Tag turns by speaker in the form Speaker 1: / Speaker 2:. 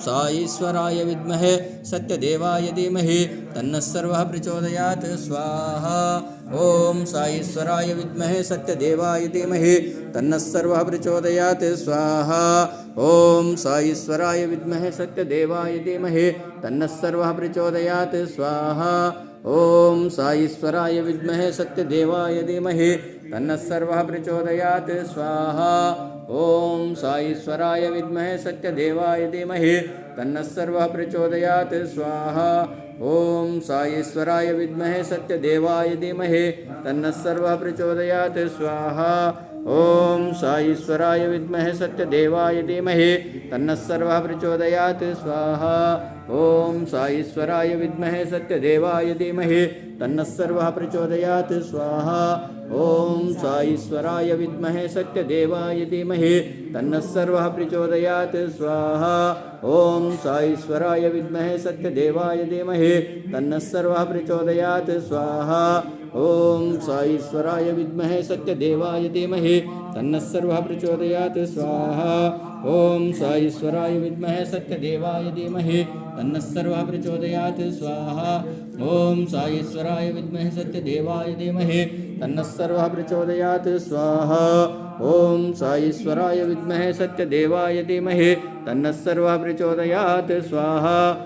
Speaker 1: साईश्वराय विद्महे सत्यदेवाय धीमहि तन्नः सर्वः प्रचोदयात् स्वाहा ॐ साईश्वराय विद्महे सत्यदेवाय धीमहि तन्नः सर्वः प्रचोदयात् स्वाहा ॐ साईश्वराय विद्महे सत्यदेवाय धीमहि तन्नः सर्वः प्रचोदयात् स्वाहा ॐ साईश्वराय विद्महे सत्यदेवाय धीमहि तन्नः सर्वः प्रचोदयात् स्वाहा ॐ साईश्वराय विद्महे सत्यदेवाय धीमहि तन्नः सर्वः प्रचोदयात् स्वाहा ॐ साईश्वराय विद्महे सत्यदेवाय धीमहि तन्नः सर्वः प्रचोदयात् स्वाहा ॐ साईश्वराय विद्महे सत्यदेवाय धीमहि तन्नः सर्वः प्रचोदयात् स्वाहा ॐ साईश्वराय विद्महे सत्यदेवाय धीमहि तन्नः सर्वः प्रचोदयात् स्वाहा ॐ साईश्वराय विद्महे सत्यदेवाय धीमहि तन्नः सर्वः प्रचोदयात् स्वाहा ॐ साईश्वराय विद्महे सत्यदेवाय धीमहि तन्नः सर्वः प्रचोदयात् स्वाहा ॐ साईश्वराय विद्महे सत्यदेवाय धीमहि तन्नः सर्वः प्रचोदयात् स्वाहा ॐ साईश्वराय विद्महे सत्यदेवाय धीमहि तन्नः सर्वः प्रचोदयात् स्वाहा ॐ साईश्वराय विद्महे सत्यदेवाय धीमहि तन्नः सर्वः प्रचोदयात् स्वाहा ॐ साईश्वराय विद्महे सत्यदेवाय धीमहि तन्नः सर्वः प्रचोदयात् स्वाहा।